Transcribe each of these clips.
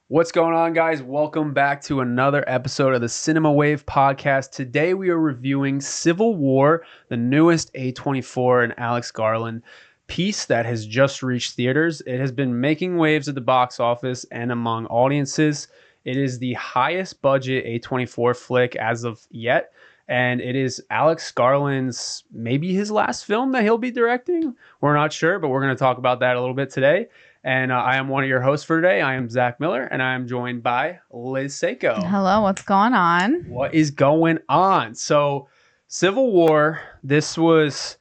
What's going on, guys? Welcome back to another episode of the Cinema Wave podcast. Today we are reviewing Civil War, the newest A24 and Alex Garland piece that has just reached theaters. It has been making waves at the box office and among audiences. It is the highest budget A24 flick as of yet, and it is Alex Garland's maybe his last film that he'll be directing. We're not sure, but we're going to talk about that a little bit today. And I am one of your hosts for today. I am Zach Miller, and I am joined by Liz Seiko. Hello, what's going on? What is going on? So, Civil War, this was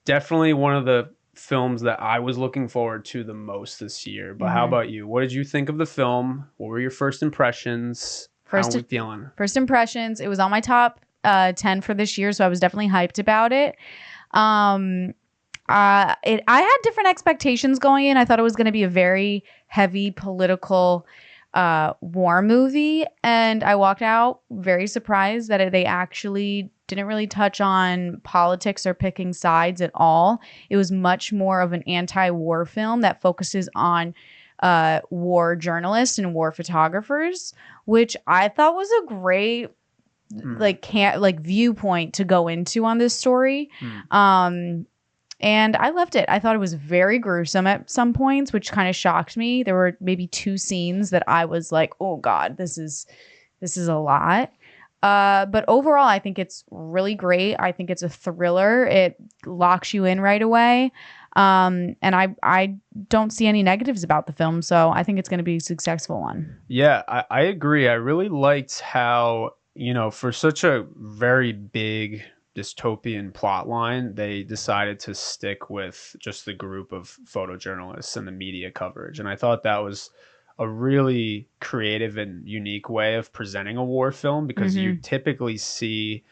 definitely one of the films that I was looking forward to the most this year. But how about you? What did you think of the film? What were your first impressions? How are we feeling? First impressions, it was on my top 10 for this year, so I was definitely hyped about it. I had different expectations going in. I thought it was going to be a very heavy political war movie, and I walked out very surprised that they actually didn't really touch on politics or picking sides at all. It was much more of an anti-war film that focuses on war journalists and war photographers, which I thought was a great viewpoint to go into on this story. And I loved it. I thought it was very gruesome at some points, which kind of shocked me. There were maybe 2 scenes that I was like, oh God, this is a lot. But overall, I think it's really great. I think it's a thriller. It locks you in right away. And I don't see any negatives about the film. So I think it's going to be a successful one. Yeah, I agree. I really liked how, for such a very big dystopian plot line, they decided to stick with just the group of photojournalists and the media coverage. And I thought that was a really creative and unique way of presenting a war film, because you typically see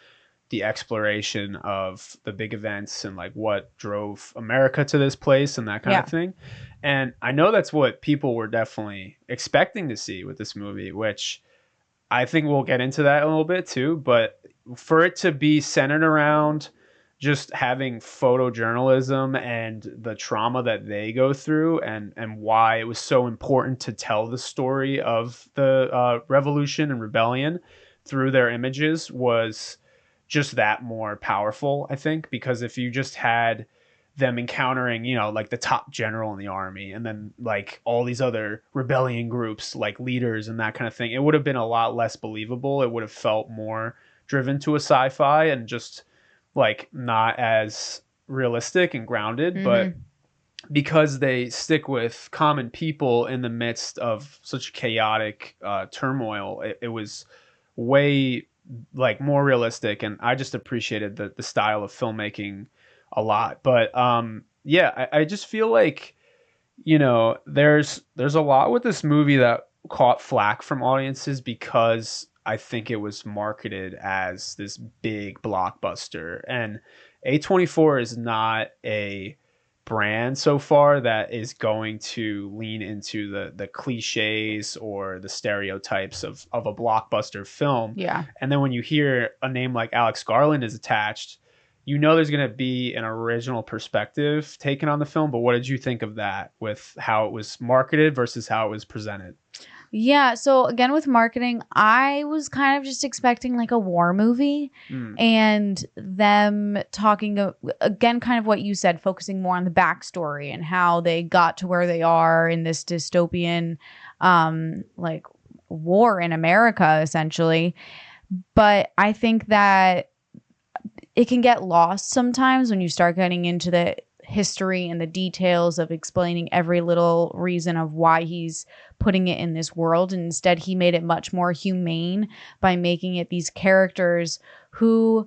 the exploration of the big events and like what drove America to this place and that kind of thing. And I know that's what people were definitely expecting to see with this movie, which I think we'll get into that a little bit too. But for it to be centered around just having photojournalism and the trauma that they go through, and why it was so important to tell the story of the revolution and rebellion through their images, was just that more powerful, I think. Because if you just had them encountering, like the top general in the army, and then like all these other rebellion groups, like leaders and that kind of thing, it would have been a lot less believable. It would have felt more driven to a sci-fi and just like not as realistic and grounded. But because they stick with common people in the midst of such chaotic turmoil, it was way like more realistic, and I just appreciated the style of filmmaking a lot. But I just feel like there's a lot with this movie that caught flack from audiences because I think it was marketed as this big blockbuster, and A24 is not a brand so far that is going to lean into the cliches or the stereotypes of a blockbuster film. Yeah. And then when you hear a name like Alex Garland is attached, there's going to be an original perspective taken on the film. But what did you think of that, with how it was marketed versus how it was presented? Yeah, so again, with marketing, I was kind of just expecting like a war movie, and them talking again, kind of what you said, focusing more on the backstory and how they got to where they are in this dystopian like war in America, essentially. But I think that it can get lost sometimes when you start getting into the history and the details of explaining every little reason of why he's putting it in this world. And instead, he made it much more humane by making it these characters who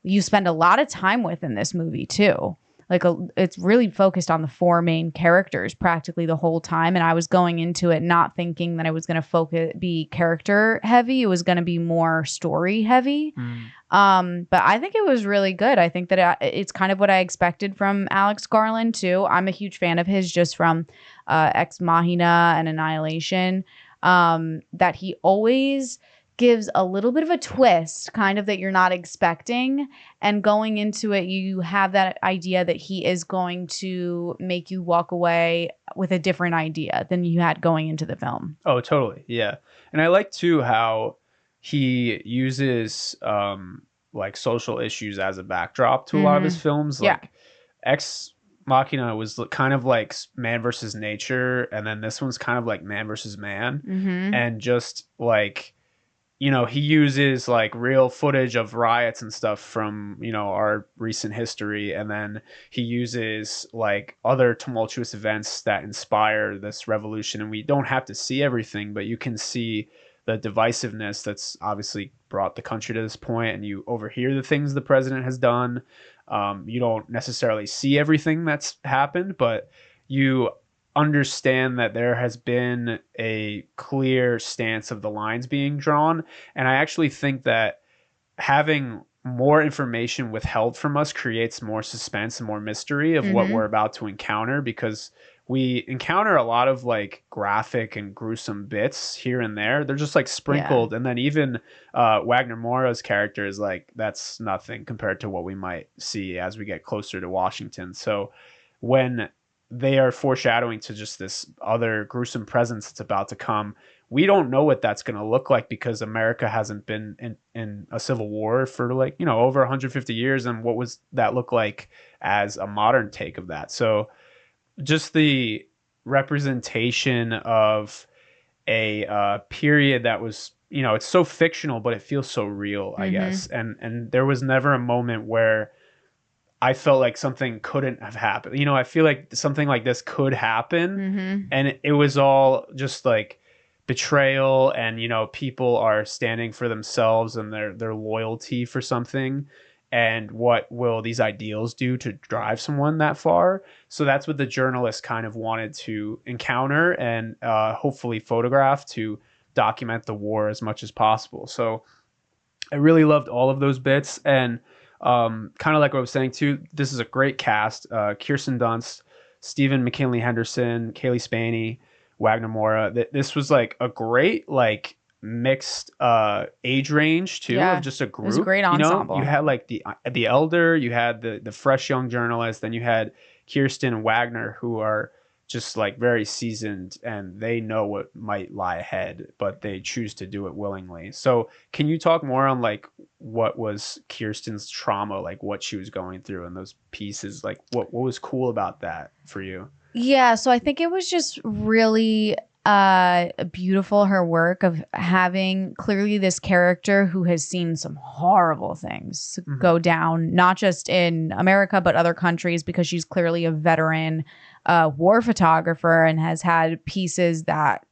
you spend a lot of time with in this movie too. Like it's really focused on the 4 main characters practically the whole time. And I was going into it not thinking that it was going to be character heavy. It was going to be more story heavy. But I think it was really good. I think that it's kind of what I expected from Alex Garland too. I'm a huge fan of his just from Ex Machina and Annihilation. That he always gives a little bit of a twist, kind of that you're not expecting. And going into it, you have that idea that he is going to make you walk away with a different idea than you had going into the film. Oh, totally. Yeah. And I like too how he uses like social issues as a backdrop to a lot of his films. Yeah. Like Ex Machina was kind of like man versus nature, and then this one's kind of like man versus man. And just like, you know, he uses like real footage of riots and stuff from, you know, our recent history. And then he uses like other tumultuous events that inspire this revolution. And we don't have to see everything, but you can see the divisiveness that's obviously brought the country to this point, and you overhear the things the president has done. You don't necessarily see everything that's happened, but you understand that there has been a clear stance of the lines being drawn. And I actually think that having more information withheld from us creates more suspense and more mystery of what we're about to encounter, because we encounter a lot of like graphic and gruesome bits here and there. They're just like sprinkled. And then even Wagner Moura's character is like, that's nothing compared to what we might see as we get closer to Washington. So when they are foreshadowing to just this other gruesome presence that's about to come, we don't know what that's going to look like, because America hasn't been in a civil war for like, you know, over 150 years. And what was that look like as a modern take of that? So just the representation of a period that was, you know, it's so fictional, but it feels so real, I guess. And there was never a moment where I felt like something couldn't have happened. You know, I feel like something like this could happen. And it was all just like betrayal, and, you know, people are standing for themselves and their loyalty for something. And what will these ideals do to drive someone that far? So that's what the journalist kind of wanted to encounter and hopefully photograph to document the war as much as possible. So I really loved all of those bits. And kind of like what I was saying too, this is a great cast. Kirsten Dunst, Stephen McKinley Henderson, Cailee Spaeny, Wagner Moura. This was like a great like mixed age range too, of just a group. It was a great ensemble. You know, you had like the elder, you had the fresh young journalist, then you had Kirsten and Wagner, who are just like very seasoned, and they know what might lie ahead, but they choose to do it willingly. So can you talk more on like what was Kirsten's trauma, like what she was going through in those pieces? Like what was cool about that for you? Yeah, so I think it was just really beautiful, her work of having clearly this character who has seen some horrible things go down, not just in America, but other countries, because she's clearly a veteran war photographer and has had pieces that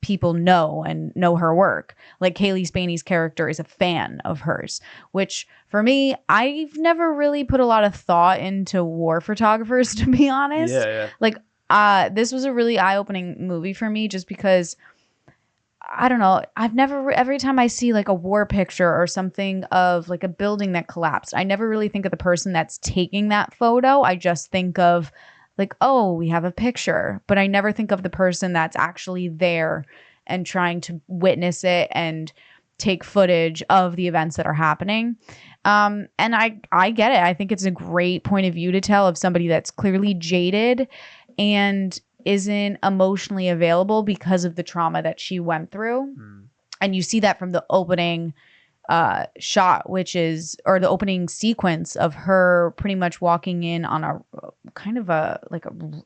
people know and know her work. Like Cailee Spaeny's character is a fan of hers, which for me, I've never really put a lot of thought into war photographers, to be honest. Yeah. Like, this was a really eye-opening movie for me, just because I don't know, I've never, every time I see like a war picture or something of like a building that collapsed, I never really think of the person that's taking that photo. I just think of like, oh, we have a picture, but I never think of the person that's actually there and trying to witness it and take footage of the events that are happening. And I get it. I think it's a great point of view to tell of somebody that's clearly jaded and isn't emotionally available because of the trauma that she went through. And you see that from the opening shot, which is, or the opening sequence of her pretty much walking in on a kind of a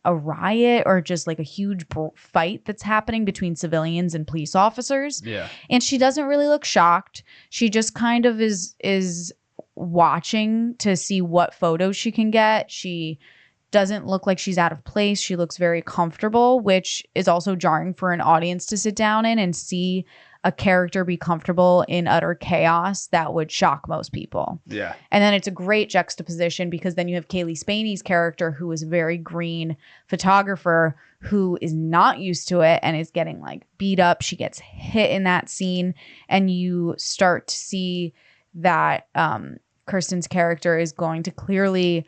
riot, or just like a huge fight that's happening between civilians and police officers. Yeah. And she doesn't really look shocked. She just kind of is watching to see what photos she can get. She doesn't look like she's out of place. She looks very comfortable, which is also jarring for an audience to sit down in and see a character be comfortable in utter chaos. That would shock most people. Yeah. And then it's a great juxtaposition, because then you have Cailee Spaeny's character, who is a very green photographer who is not used to it and is getting like beat up. She gets hit in that scene, and you start to see that Kirsten's character is going to clearly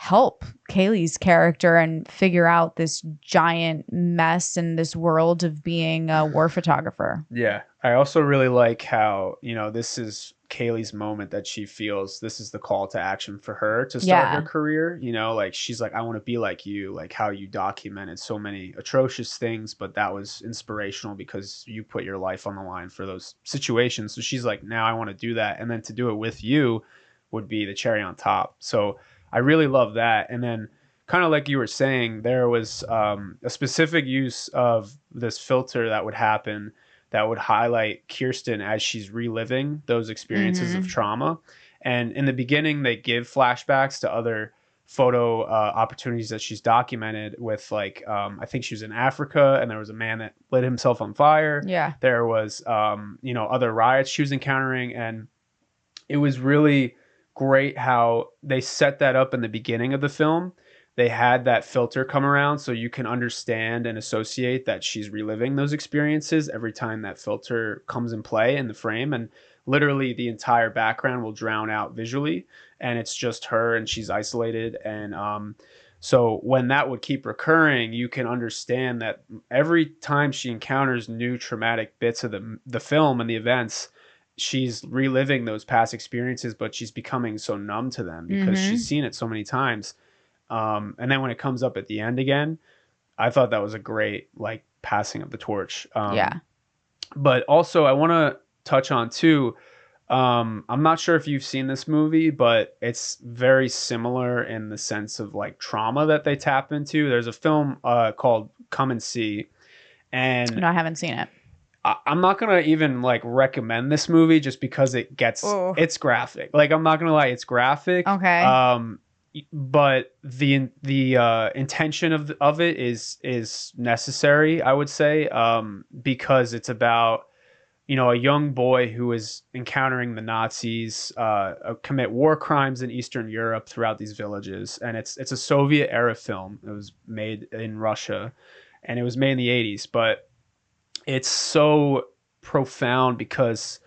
help Cailee's character and figure out this giant mess in this world of being a war photographer. Yeah. I also really like how, this is Cailee's moment that she feels this is the call to action for her to start her career. Like she's like, I want to be like you, like how you documented so many atrocious things, but that was inspirational because you put your life on the line for those situations. So she's like, now I want to do that. And then to do it with you would be the cherry on top. So I really love that. And then kind of like you were saying, there was a specific use of this filter that would happen that would highlight Kirsten as she's reliving those experiences of trauma. And in the beginning, they give flashbacks to other photo opportunities that she's documented with, like, I think she was in Africa and there was a man that lit himself on fire. Yeah. There was, other riots she was encountering. And it was really great how they set that up in the beginning of the film. They had that filter come around so you can understand and associate that she's reliving those experiences every time that filter comes in play in the frame. And literally the entire background will drown out visually and it's just her and she's isolated. And so when that would keep recurring, you can understand that every time she encounters new traumatic bits of the film and the events, she's reliving those past experiences, but she's becoming so numb to them because she's seen it so many times. And then when it comes up at the end again, I thought that was a great, like, passing of the torch. But also I want to touch on too, I'm not sure if you've seen this movie, but it's very similar in the sense of like trauma that they tap into. There's a film called Come and See. And no, I haven't seen it. I'm not going to even like recommend this movie just because it's graphic. Like, I'm not going to lie, it's graphic. Okay. But the intention of it is necessary, I would say, because it's about a young boy who is encountering the Nazis commit war crimes in Eastern Europe throughout these villages, and it's a Soviet era film. It was made in Russia, and it was made in the 80s, but it's so profound because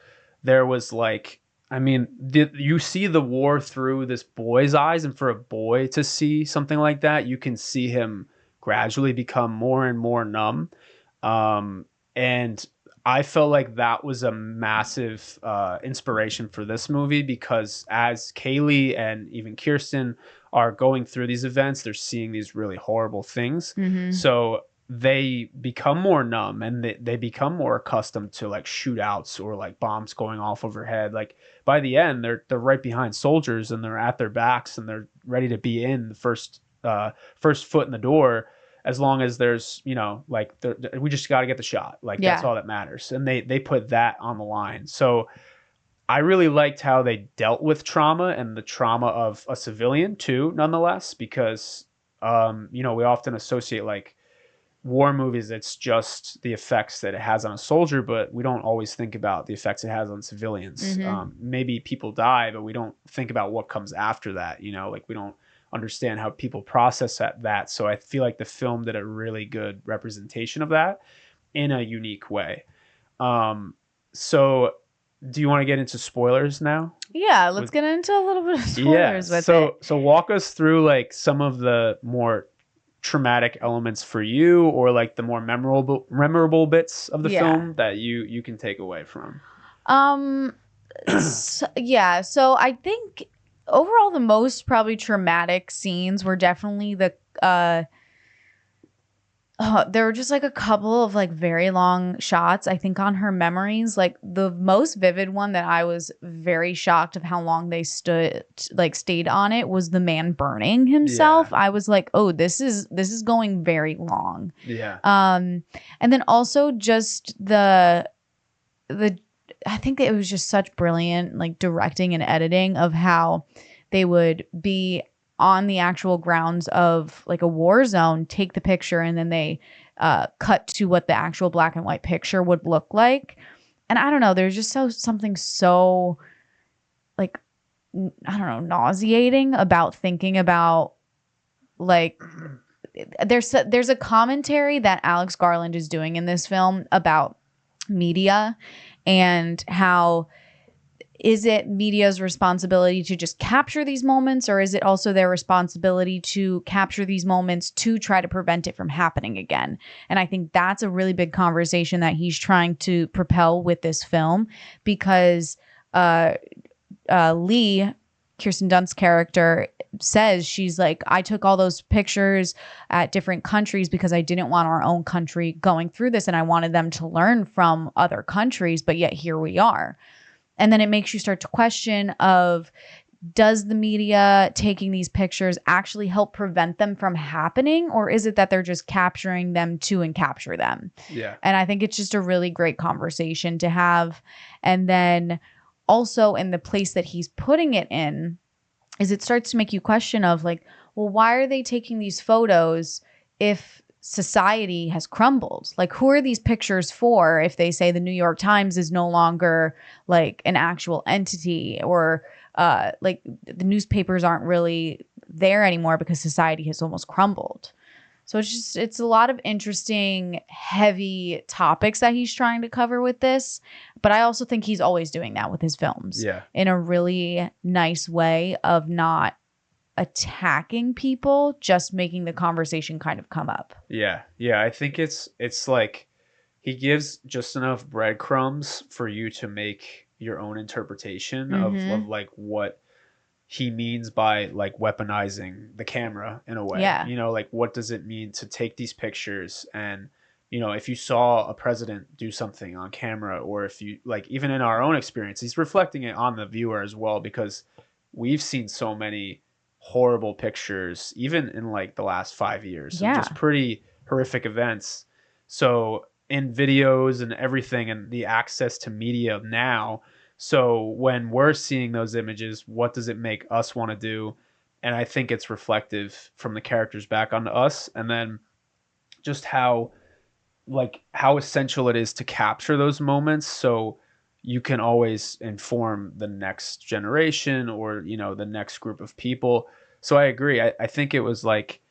there was like, I mean, you see the war through this boy's eyes, and for a boy to see something like that, you can see him gradually become more and more numb. And I felt like that was a massive inspiration for this movie because as Cailee and even Kirsten are going through these events, they're seeing these really horrible things. So they become more numb and they become more accustomed to like shootouts or like bombs going off overhead. Like by the end, they're right behind soldiers and they're at their backs and they're ready to be in the first foot in the door. As long as there's, like we just got to get the shot. Like that's all that matters. And they put that on the line. So I really liked how they dealt with trauma and the trauma of a civilian too, nonetheless, because, we often associate like war movies, it's just the effects that it has on a soldier, but we don't always think about the effects it has on civilians. Maybe people die, but we don't think about what comes after that. Like we don't understand how people process that. So I feel like the film did a really good representation of that in a unique way. So do you want to get into spoilers now? Yeah, let's get into a little bit of spoilers with it. So walk us through like some of the more traumatic elements for you, or like the more memorable bits of the film that you can take away from. So I think overall the most probably traumatic scenes were definitely the there were just like a couple of like very long shots, I think, on her memories. Like the most vivid one that I was very shocked of how long they stayed on it was the man burning himself. I was like, oh, this is going very long. And then also just the I think it was just such brilliant like directing and editing of how they would be on the actual grounds of like a war zone, take the picture, and then they cut to what the actual black and white picture would look like. And I don't know, there's just something so like, I don't know, nauseating about thinking about like, there's a commentary that Alex Garland is doing in this film about media and how is it media's responsibility to just capture these moments, or is it also their responsibility to capture these moments to try to prevent it from happening again? And I think that's a really big conversation that he's trying to propel with this film, because Lee, Kirsten Dunst's character, says, she's like, I took all those pictures at different countries because I didn't want our own country going through this, and I wanted them to learn from other countries, but yet here we are. And then it makes you start to question of, does the media taking these pictures actually help prevent them from happening? Or is it that they're just capturing them to capture them? Yeah. And I think it's just a really great conversation to have. And then also in the place that he's putting it in, is it starts to make you question of like, well, why are they taking these photos if society has crumbled? Like, who are these pictures for if they say the New York Times is no longer like an actual entity, or like the newspapers aren't really there anymore because society has almost crumbled? So it's a lot of interesting, heavy topics that he's trying to cover with this. But I also think he's always doing that with his films, in a really nice way of not attacking people, just making the conversation kind of come up. Yeah. I think it's like he gives just enough breadcrumbs for you to make your own interpretation of like what he means by like weaponizing the camera in a way. Yeah. You know, like what does it mean to take these pictures, and you know, if you saw a president do something on camera, or if you like, even in our own experience, he's reflecting it on the viewer as well, because we've seen so many horrible pictures, even in like the last 5 years, of just pretty horrific events. So in videos and everything, and the access to media now, so when we're seeing those images, what does it make us want to do? And I think it's reflective from the characters back onto us, and then just how essential it is to capture those moments, so you can always inform the next generation, or, you know, the next group of people. So I agree. I think it was like,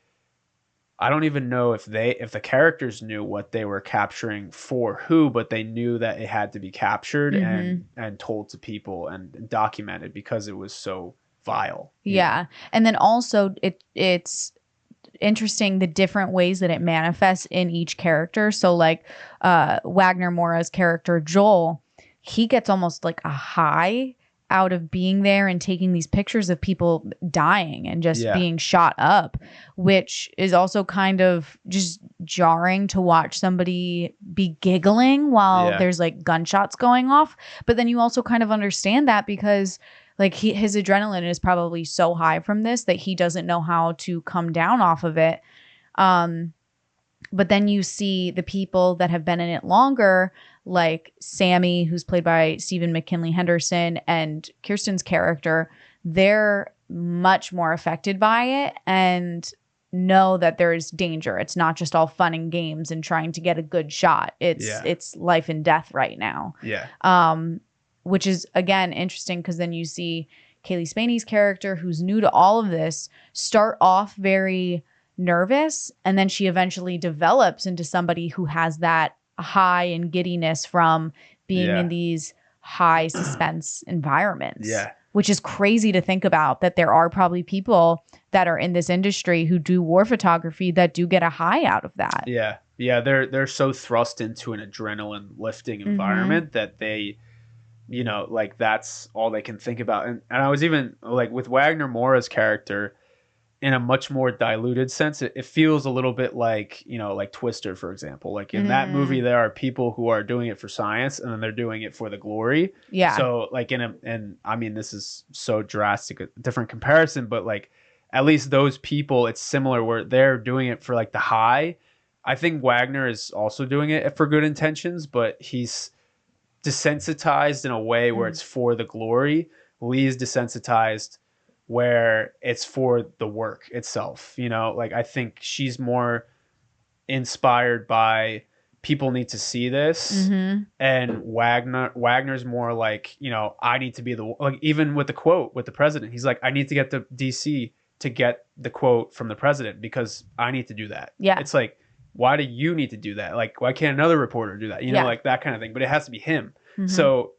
I don't even know if the characters knew what they were capturing for who, but they knew that it had to be captured and told to people and documented, because it was so vile. Yeah. And then also it's interesting the different ways that it manifests in each character. So like Wagner Moura's character Joel, he gets almost like a high out of being there and taking these pictures of people dying and just being shot up, which is also kind of just jarring to watch somebody be giggling while there's like gunshots going off. But then you also kind of understand that, because like his adrenaline is probably so high from this that he doesn't know how to come down off of it. But then you see the people that have been in it longer, like Sammy, who's played by Stephen McKinley Henderson, and Kirsten's character, they're much more affected by it and know that there's danger. It's not just all fun and games and trying to get a good shot. It's life and death right now. Which is, again, interesting, because then you see Cailee Spaegy's character, who's new to all of this, start off very nervous, and then she eventually develops into somebody who has that high and giddiness from being in these high suspense environments. Which is crazy to think about, that there are probably people that are in this industry who do war photography that do get a high out of that. They're so thrust into an adrenaline lifting environment that they, you know, like that's all they can think about. And I was even like with Wagner Moura's character, in a much more diluted sense, it feels a little bit like, you know, like Twister, for example. Like in that movie, there are people who are doing it for science, and then they're doing it for the glory. So like and I mean, this is so drastic, a different comparison, but like at least those people, it's similar, where they're doing it for like the high. I think Wagner is also doing it for good intentions, but he's desensitized in a way where it's for the glory. Lee's desensitized where it's for the work itself. You know, like I think she's more inspired by people need to see this, and Wagner's more like, you know, I need to be the, like even with the quote with the president, he's like, I need to get to DC to get the quote from the president because I need to do that. It's like, why do you need to do that? Like, why can't another reporter do that? You know, like that kind of thing. But it has to be him. So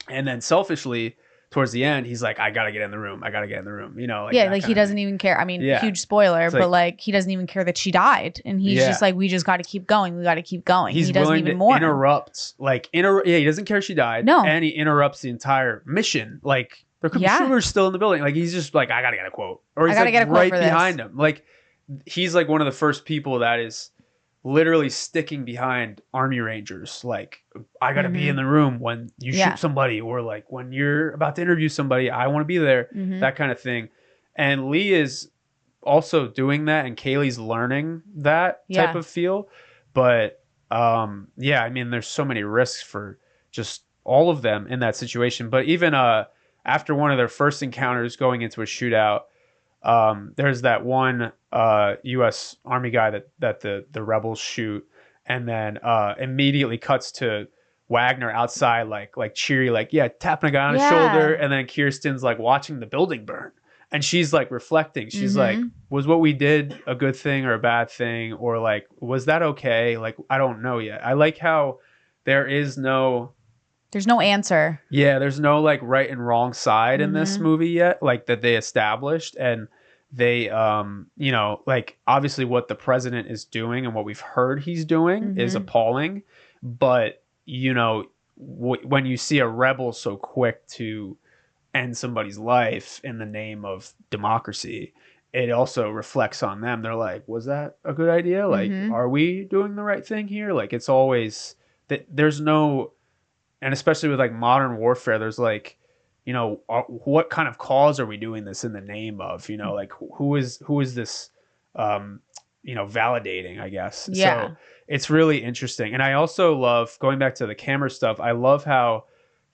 And then selfishly, towards the end, he's like, I gotta get in the room. I gotta get in the room. You know, like Yeah, that like he kind of doesn't thing. even care. I mean, Yeah. huge spoiler, It's but like he doesn't even care that she died, and he's just like, we just got to keep going. We got to keep going. He's He doesn't willing even to mourn. interrupt, yeah, he doesn't care she died. No. And he interrupts the entire mission. Like there could be shooters still in the building. Like he's just like, I gotta get a quote, or he's like right behind him. Like he's like one of the first people that is literally sticking behind Army Rangers. Like, I gotta be in the room when you shoot somebody, or like when you're about to interview somebody, I want to be there. That kind of thing. And Lee is also doing that, and Cailee's learning that type of feel. But yeah, I mean, there's so many risks for just all of them in that situation. But even after one of their first encounters going into a shootout, there's that one U.S. Army guy that the rebels shoot, and then immediately cuts to Wagner outside, like cheery, like tapping a guy on his shoulder, and then Kirsten's like watching the building burn, and she's like reflecting. She's like, was what we did a good thing or a bad thing, or like was that okay? Like I don't know yet. I like how there's no answer. Yeah, there's no like right and wrong side in this movie yet, like that they established. And they you know, like obviously what the president is doing and what we've heard he's doing is appalling. But you know, when you see a rebel so quick to end somebody's life in the name of democracy, it also reflects on them. They're like, was that a good idea? Like, are we doing the right thing here? Like, it's always that there's no, and especially with like modern warfare, there's like, you know, what kind of cause are we doing this in the name of? You know, like who is this, you know, validating, I guess. Yeah. So it's really interesting. And I also love, going back to the camera stuff, I love how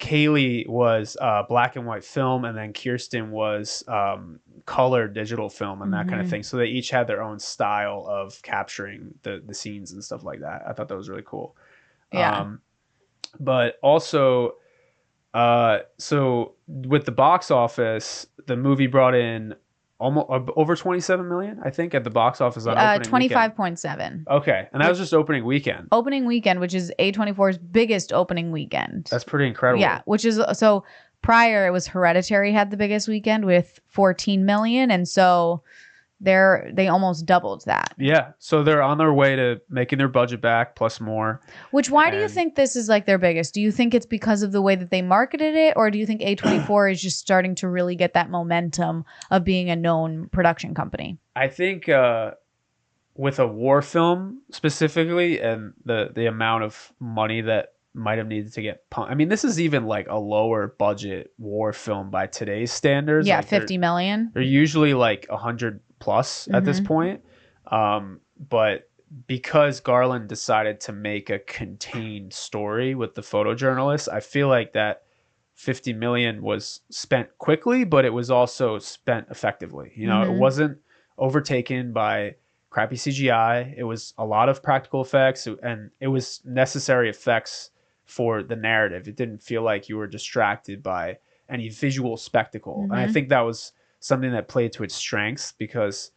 Cailee was black and white film, and then Kirsten was color digital film and that kind of thing. So they each had their own style of capturing the scenes and stuff like that. I thought that was really cool. Yeah. But also, so with the box office, the movie brought in almost over 27 million, I think, at the box office on opening 25.7. Okay, and that was just opening weekend. Opening weekend, which is A24's biggest opening weekend. That's pretty incredible. Yeah, which is so. Prior, it was Hereditary had the biggest weekend with 14 million, and so they almost doubled that. Yeah, so they're on their way to making their budget back plus more. Why do you think this is like their biggest? Do you think it's because of the way that they marketed it, or do you think A24 is just starting to really get that momentum of being a known production company? I think with a war film specifically, and the amount of money that might have needed to get pumped. I mean, this is even like a lower budget war film by today's standards. Yeah, like 50 million. They're usually like 100 plus at this point. But because Garland decided to make a contained story with the photojournalist, I feel like that 50 million was spent quickly, but it was also spent effectively. You know, it wasn't overtaken by crappy CGI. It was a lot of practical effects, and it was necessary effects for the narrative. It didn't feel like you were distracted by any visual spectacle. And I think that was something that played to its strengths, because,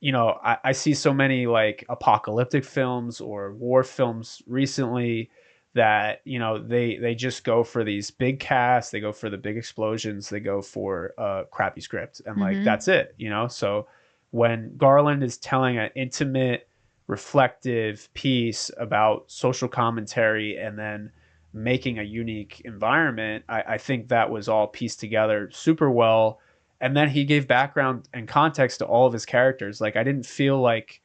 you know, I see so many like apocalyptic films or war films recently that, you know, they just go for these big casts, they go for the big explosions, they go for a crappy script, and like that's it, you know. So when Garland is telling an intimate, reflective piece about social commentary and then making a unique environment, I think that was all pieced together super well. And then he gave background and context to all of his characters. Like, I didn't feel like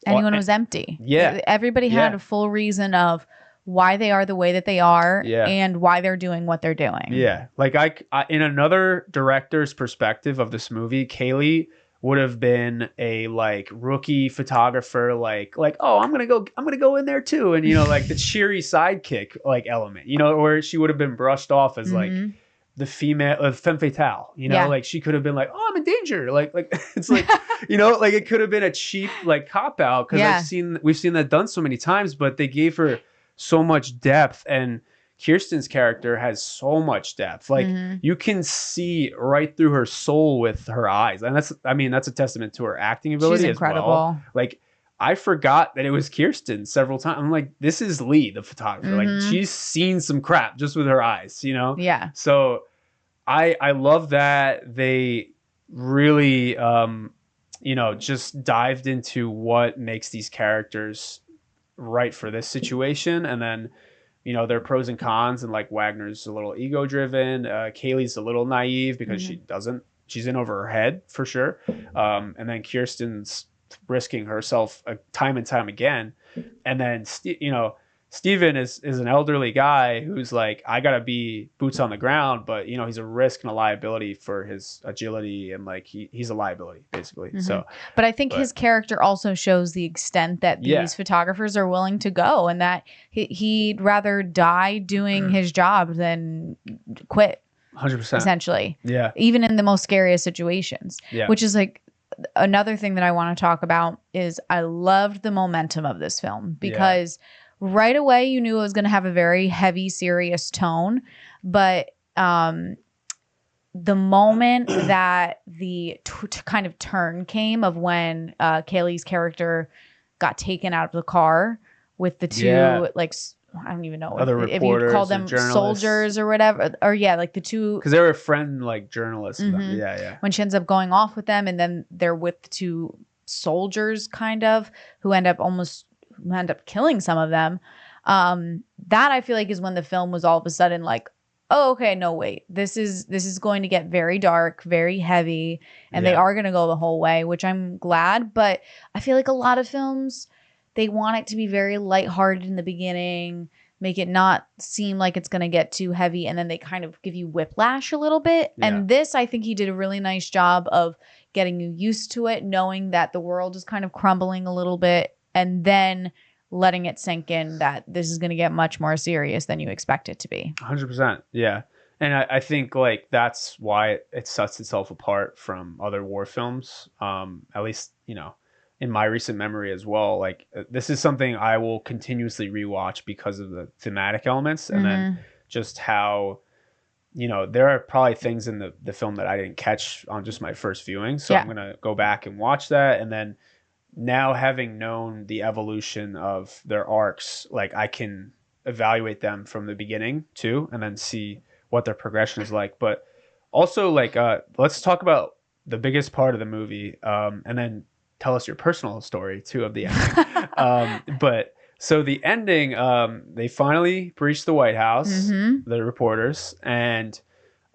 anyone was empty. Yeah. Everybody had a full reason of why they are the way that they are, and why they're doing what they're doing. Yeah. Like I in another director's perspective of this movie, Cailee would have been a like rookie photographer, like, oh, I'm gonna go in there too, and you know, like the cheery sidekick like element, you know, or she would have been brushed off as like the female femme fatale, you know, like she could have been like, oh, I'm in danger, like it's like, you know, like it could have been a cheap like cop out, because we've seen that done so many times, but they gave her so much depth, and Kirsten's character has so much depth. Like you can see right through her soul with her eyes. And that's a testament to her acting ability. She's incredible. As well. Like I forgot that it was Kirsten several times. I'm like, this is Lee, the photographer. Like, she's seen some crap just with her eyes, you know? Yeah. So I love that they really, you know, just dived into what makes these characters right for this situation. And then, you know, their pros and cons. And like Wagner's a little ego driven. Cailee's a little naive because she's in over her head for sure. And then Kirsten's risking herself time and time again. And then, you know, Steven is an elderly guy who's like, I gotta be boots on the ground, but you know, he's a risk and a liability for his agility, and like he's a liability basically. So, but I think his character also shows the extent that these photographers are willing to go, and that he'd rather die doing his job than quit. 100%, essentially. Yeah, even in the most scariest situations. Yeah, which is like another thing that I want to talk about is I loved the momentum of this film because. Right away, you knew it was going to have a very heavy, serious tone. But the moment that the kind of turn came of when Cailee's character got taken out of the car with the two, like, I don't even know if you'd call them soldiers or whatever. Or like the two. Because they were friend, like, journalists. Yeah. When she ends up going off with them, and then they're with two soldiers, kind of, who end up killing some of them. That I feel like is when the film was all of a sudden like, oh, okay, no, wait, this is going to get very dark, very heavy, and they are going to go the whole way, which I'm glad. But I feel like a lot of films, they want it to be very lighthearted in the beginning, make it not seem like it's going to get too heavy, and then they kind of give you whiplash a little bit. And this, I think he did a really nice job of getting you used to it, knowing that the world is kind of crumbling a little bit, and then letting it sink in that this is going to get much more serious than you expect it to be. 100%. Yeah. And I think like that's why it sets itself apart from other war films. At least, you know, in my recent memory as well. Like this is something I will continuously rewatch because of the thematic elements, and then just how, you know, there are probably things in the film that I didn't catch on just my first viewing. So I'm going to go back and watch that. And then now, having known the evolution of their arcs, like I can evaluate them from the beginning too, and then see what their progression is like. But also, like, let's talk about the biggest part of the movie, and then tell us your personal story too of the ending. But so the ending, they finally breach the White House, the reporters, and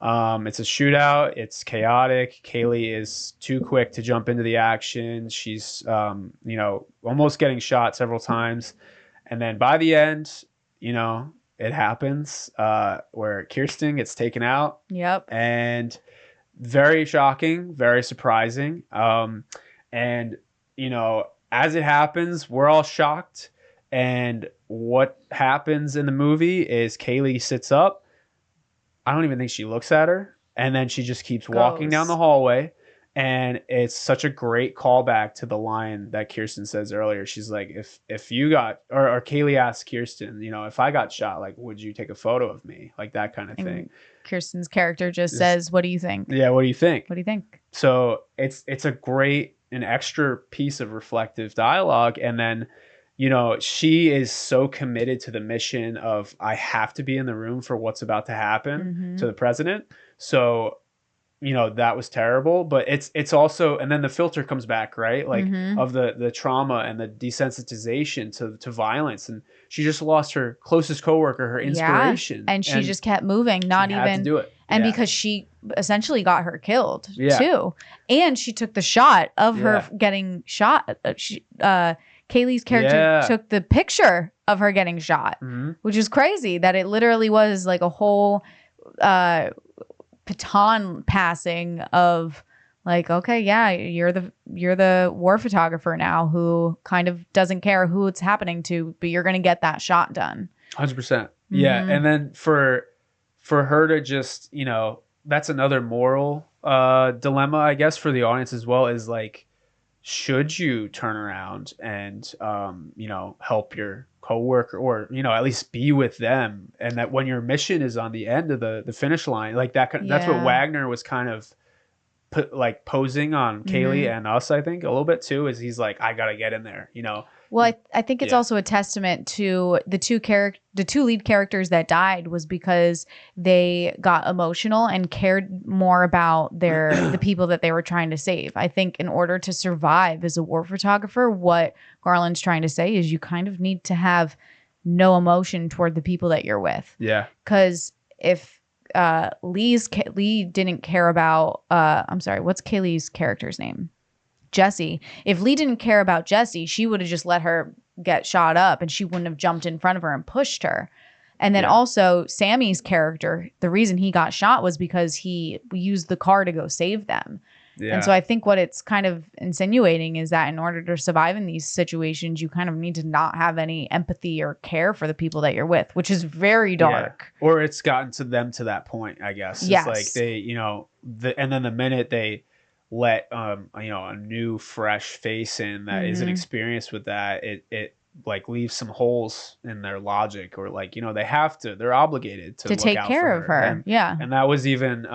it's a shootout. It's chaotic. Cailee is too quick to jump into the action. She's, you know, almost getting shot several times. And then by the end, you know, it happens where Kirsten gets taken out. Yep. And very shocking, very surprising. And, you know, as it happens, we're all shocked. And what happens in the movie is Cailee sits up. I don't even think she looks at her. And then she just keeps walking down the hallway. And it's such a great callback to the line that Kirsten says earlier. She's like, if you got, or Cailee asks Kirsten, you know, if I got shot, like, would you take a photo of me? Like that kind of thing. Kirsten's character just says, what do you think? Yeah, what do you think? What do you think? So it's a great, an extra piece of reflective dialogue. And then, you know, she is so committed to the mission of I have to be in the room for what's about to happen to the president. So, you know, that was terrible. But it's also, and then the filter comes back, right? Like of the trauma and the desensitization to violence. And she just lost her closest coworker, her inspiration. Yeah. And she just kept moving, not even had to do it. And because she essentially got her killed too. And she took the shot of her getting shot. Cailee's character took the picture of her getting shot, which is crazy that it literally was like a whole baton passing of like, okay, yeah, you're the war photographer now who kind of doesn't care who it's happening to, but you're going to get that shot done. 100%. Yeah. And then for her to just, you know, that's another moral dilemma, I guess, for the audience as well, is like, should you turn around and, you know, help your coworker, or, you know, at least be with them? And that when your mission is on the end of the finish line, like that, that's what Wagner was kind of posing on Cailee and us, I think a little bit too, is he's like, I gotta get in there, you know. Well, I think it's also a testament to the two lead characters that died was because they got emotional and cared more about the people that they were trying to save. I think in order to survive as a war photographer, what Garland's trying to say is you kind of need to have no emotion toward the people that you're with. Yeah. Because if Lee didn't care about I'm sorry, what's Cailee's character's name? Jesse. If Lee didn't care about Jesse, she would have just let her get shot up and she wouldn't have jumped in front of her and pushed her. And then also Sammy's character, the reason he got shot was because he used the car to go save them. Yeah. And so I think what it's kind of insinuating is that in order to survive in these situations, you kind of need to not have any empathy or care for the people that you're with, which is very dark. Yeah. Or it's gotten to them to that point, I guess. Yes. It's like they, you know, and then the minute they let you know, a new fresh face in that isn't experienced with that, it like leaves some holes in their logic, or like, you know, they're obligated to look take out care for of her. And that was even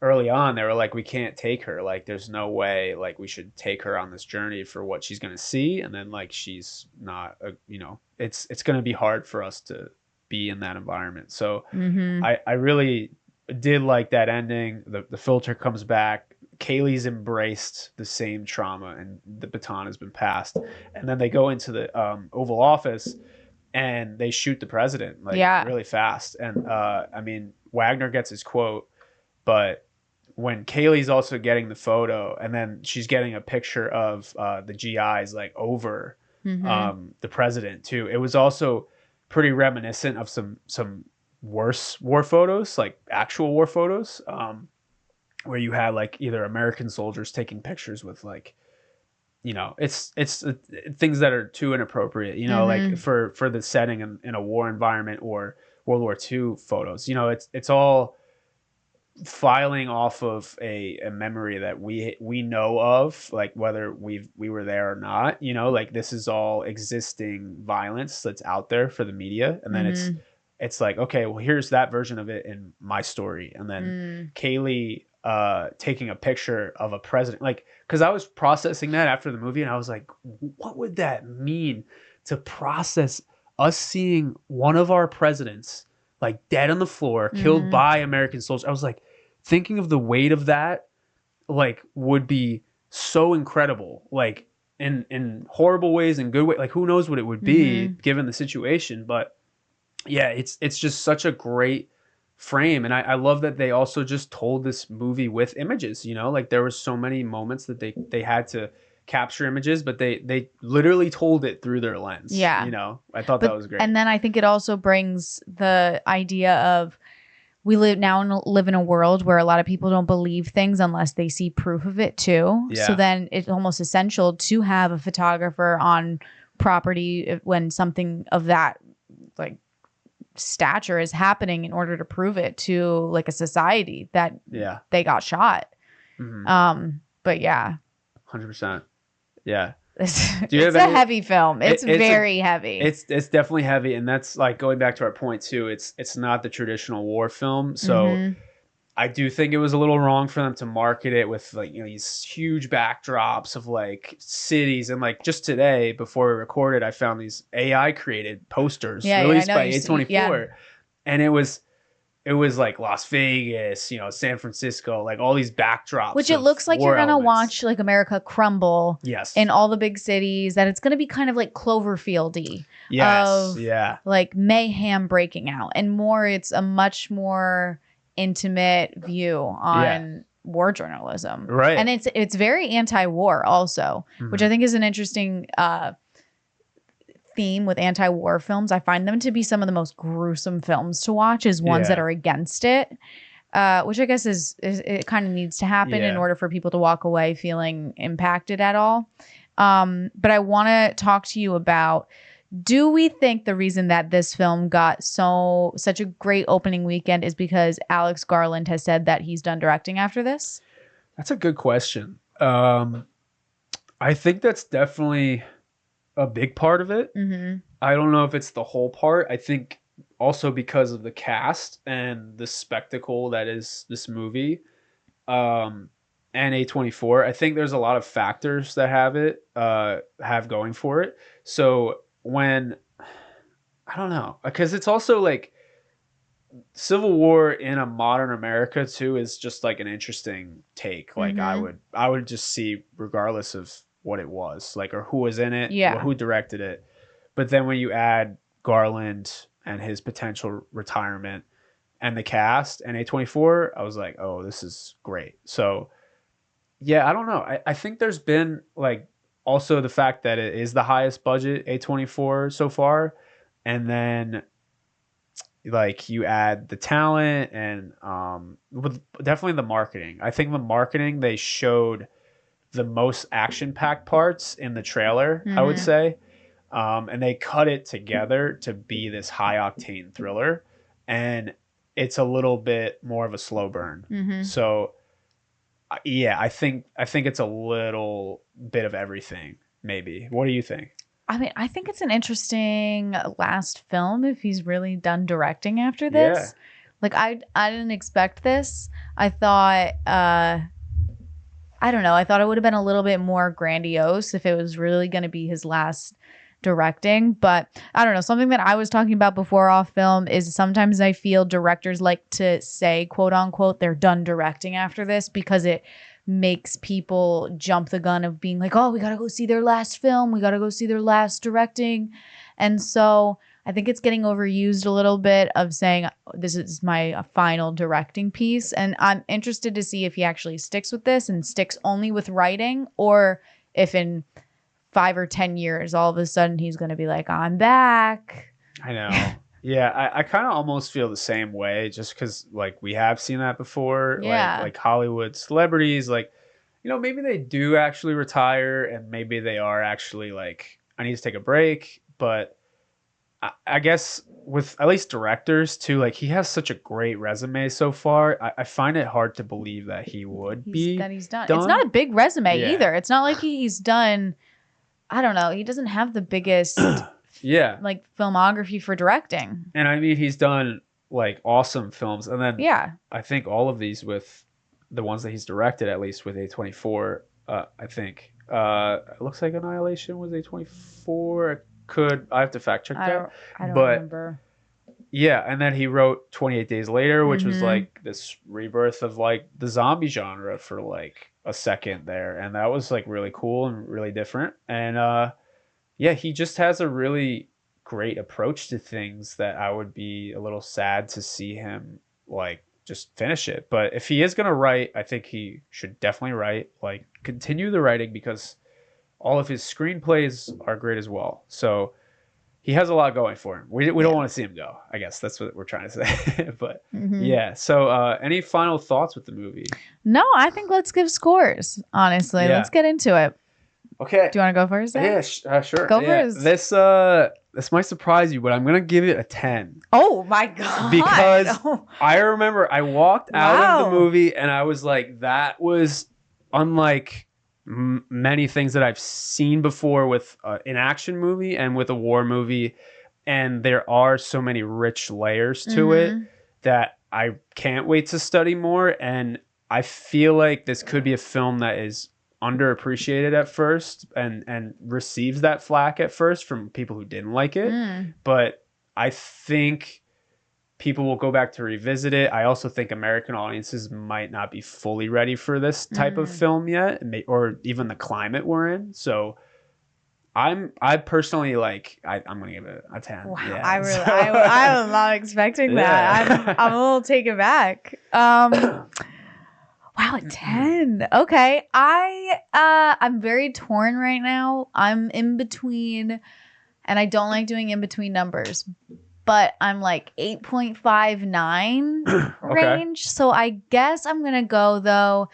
early on. They were like, we can't take her, like there's no way, like we should take her on this journey for what she's gonna see, and then like she's not you know, it's gonna be hard for us to be in that environment. So I really did like that ending. The filter comes back, Cailee's embraced the same trauma and the baton has been passed. And then they go into the Oval Office and they shoot the president like really fast. And I mean, Wagner gets his quote, but when Cailee's also getting the photo and then she's getting a picture of the GIs like over the president too, it was also pretty reminiscent of some worse war photos, like actual war photos. Where you had like either American soldiers taking pictures with like, you know, it's things that are too inappropriate, you know, like for the setting in a war environment, or World War II photos, you know, it's all filing off of a memory that we know of, like whether we were there or not, you know, like this is all existing violence that's out there for the media. And then it's like, okay, well, here's that version of it in my story. And then Cailee taking a picture of a president, like, because I was processing that after the movie and I was like, what would that mean to process us seeing one of our presidents like dead on the floor, killed by American soldiers? I was like, thinking of the weight of that, like, would be so incredible, like in horrible ways and good way, like who knows what it would be given the situation. But yeah, it's just such a great frame. And I love that they also just told this movie with images, you know, like there were so many moments that they had to capture images, but they literally told it through their lens. Yeah. You know, I thought that was great. And then I think it also brings the idea of we live in a world where a lot of people don't believe things unless they see proof of it too. Yeah. So then it's almost essential to have a photographer on property when something of that like stature is happening in order to prove it to like a society that they got shot. But yeah, 100%. Yeah. It's a heavy film. It's very heavy. It's definitely heavy, and that's like going back to our point too. It's not the traditional war film, so I do think it was a little wrong for them to market it with like, you know, these huge backdrops of like cities. And like just today before we recorded, I found these AI created posters released by A24, and it was like Las Vegas, you know, San Francisco, like all these backdrops. Which it looks like you're going to watch like America crumble in all the big cities, that it's going to be kind of like Cloverfield-y. Yes. Like mayhem breaking out. And more, it's a much more intimate view on war journalism. Right. And it's very anti-war also, which I think is an interesting theme with anti-war films. I find them to be some of the most gruesome films to watch is ones that are against it, which I guess is it kind of needs to happen in order for people to walk away feeling impacted at all. But I want to talk to you about, do we think the reason that this film got such a great opening weekend is because Alex Garland has said that he's done directing after this? That's a good question. I think that's definitely a big part of it. I don't know if it's the whole part. I think also because of the cast and the spectacle that is this movie. and A24. I think there's a lot of factors that have going for it. So when I don't know, because it's also like Civil War in a modern America too is just like an interesting take. Like I would just see regardless of what it was, like or who was in it, who directed it. But then when you add Garland and his potential retirement and the cast and A24, I was like, oh, this is great. So yeah, I don't know. I think there's been like also the fact that it is the highest budget A24 so far. And then like you add the talent and with definitely the marketing. I think the marketing, they showed the most action packed parts in the trailer, I would say. And they cut it together to be this high octane thriller. And it's a little bit more of a slow burn. So yeah, I think it's a little bit of everything, maybe. What do you think? I mean, I think it's an interesting last film if he's really done directing after this. Yeah. Like I didn't expect this. I thought I don't know. I thought it would have been a little bit more grandiose if it was really going to be his last directing. But I don't know. Something that I was talking about before off film is sometimes I feel directors like to say, quote unquote, they're done directing after this because it makes people jump the gun of being like, oh, we got to go see their last film. We got to go see their last directing. And so I think it's getting overused a little bit of saying this is my final directing piece. And I'm interested to see if he actually sticks with this and sticks only with writing, or if in 5 or 10 years, all of a sudden he's going to be like, I'm back. I know. Yeah, I kind of almost feel the same way just because, like, we have seen that before. Yeah. Like Hollywood celebrities, like, you know, maybe they do actually retire and maybe they are actually like, I need to take a break. But I guess with at least directors too, like, he has such a great resume so far. I find it hard to believe that he would be done. It's not a big resume either. It's not like he's done, I don't know, he doesn't have the biggest like filmography for directing. And I mean, he's done like awesome films. And then I think all of these with the ones that he's directed, at least with A24, I think. It looks like Annihilation was A24. I have to fact check that. I don't remember. Yeah, and then he wrote 28 Days Later, which was like this rebirth of like the zombie genre for like a second there. And that was like really cool and really different. And yeah, he just has a really great approach to things that I would be a little sad to see him like just finish it. But if he is going to write, I think he should definitely write, like continue the writing, because all of his screenplays are great as well. So he has a lot going for him. We don't want to see him go. I guess that's what we're trying to say. But yeah. So any final thoughts with the movie? No, I think let's give scores, honestly. Yeah. Let's get into it. Okay. Do you want to go first? Yeah, sure. Go first. This might surprise you, but I'm gonna give it a 10. Oh my god! Because I remember I walked out of the movie and I was like, that was unlike many things that I've seen before with an action movie and with a war movie, and there are so many rich layers to it that I can't wait to study more. And I feel like this could be a film that is underappreciated at first and receives that flack at first from people who didn't like it. But I think people will go back to revisit it. I also think American audiences might not be fully ready for this type of film yet, or even the climate we're in. So I personally I'm gonna give it a 10. Wow, yeah, I was not expecting that. I'm a little taken back. Wow, a 10. Okay. I'm very torn right now. I'm in between, and I don't like doing in between numbers, but I'm like 8.59 range. So I guess I'm going to go though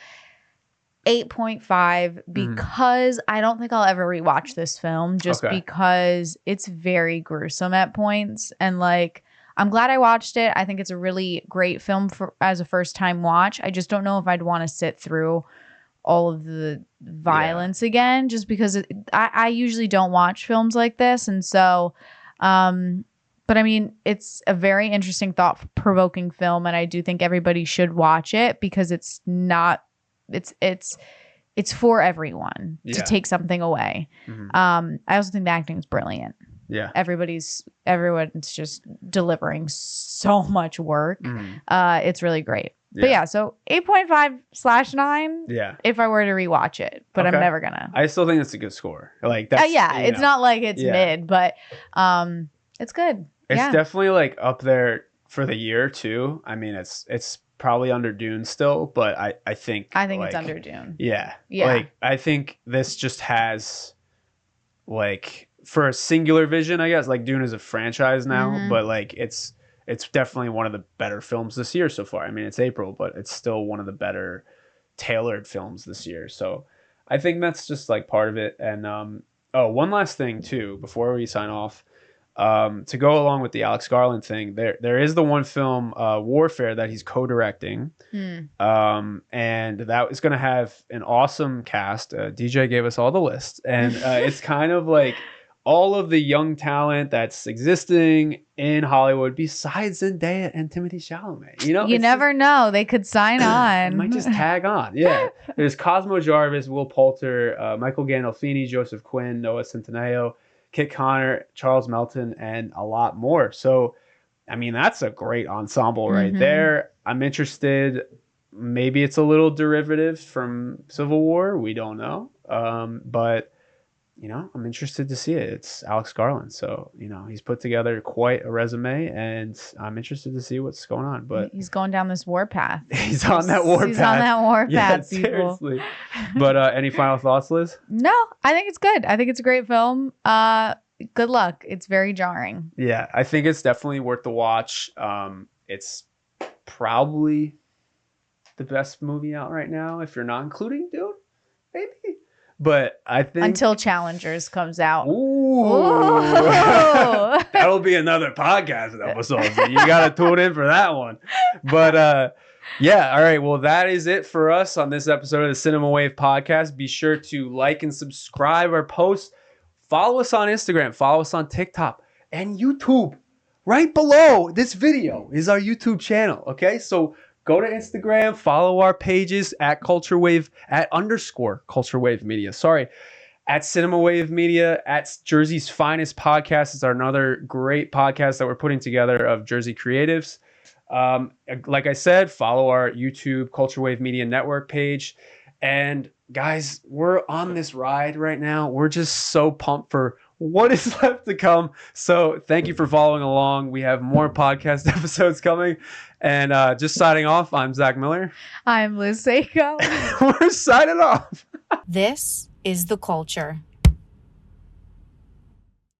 8.5 because I don't think I'll ever rewatch this film just because it's very gruesome at points. And like, I'm glad I watched it. I think it's a really great film as a first time watch. I just don't know if I'd want to sit through all of the violence again, just because I usually don't watch films like this. And so, but I mean, it's a very interesting, thought-provoking film. And I do think everybody should watch it because it's not it's for everyone to Yeah. take something away. I also think the acting is brilliant. Yeah. Everyone's just delivering so much work. It's really great. But yeah, so 8.5/9. Yeah. If I were to rewatch it, but Okay. I'm never gonna. I still think it's a good score. Like that's it's not like it's mid, but it's good. It's yeah. definitely like up there for the year too. I mean, it's probably under Dune still, but I think like, it's under Dune. Yeah. Yeah. Like I think this just has like for a singular vision, I guess. Like Dune is a franchise now, but like it's definitely one of the better films this year so far. I mean, it's April, but it's still one of the better tailored films this year. So I think that's just like part of it. And one last thing too, before we sign off, to go along with the Alex Garland thing, there is the one film, Warfare, that he's co-directing. And that is going to have an awesome cast. DJ gave us all the list, and it's kind of like all of the young talent that's existing in Hollywood besides Zendaya and Timothée Chalamet. You never know. They could sign on. They might just tag on. Yeah. There's Cosmo Jarvis, Will Poulter, Michael Gandolfini, Joseph Quinn, Noah Centineo, Kit Connor, Charles Melton, and a lot more. So, I mean, that's a great ensemble right there. I'm interested. Maybe it's a little derivative from Civil War. We don't know. But I'm interested to see it. It's Alex Garland. So, he's put together quite a resume, and I'm interested to see what's going on. But he's going down this war path. He's on that war path. He's on that war path, people. Seriously. But any final thoughts, Liz? No, I think it's good. I think it's a great film. Good luck. It's very jarring. Yeah, I think it's definitely worth the watch. It's probably the best movie out right now, if you're not including Dune, maybe. But I think until Challengers comes out. Ooh. That'll be another podcast episode. So you got to tune in for that one. But yeah, all right. Well, that is it for us on this episode of the Cinema Wave podcast. Be sure to like and subscribe our posts. Follow us on Instagram. Follow us on TikTok and YouTube. Right below this video is our YouTube channel. Okay, so go to Instagram, follow our pages at Culture Wave, at _Culture Wave Media. Sorry, at Cinema Wave Media, at Jersey's Finest Podcast. It's another great podcast that we're putting together of Jersey creatives. Like I said, follow our YouTube Culture Wave Media Network page. And guys, we're on this ride right now. We're just so pumped for what is left to come. So thank you for following along. We have more podcast episodes coming. And just signing off, I'm Zach Miller. I'm Liz Seiko. We're signing off. This is The Culture.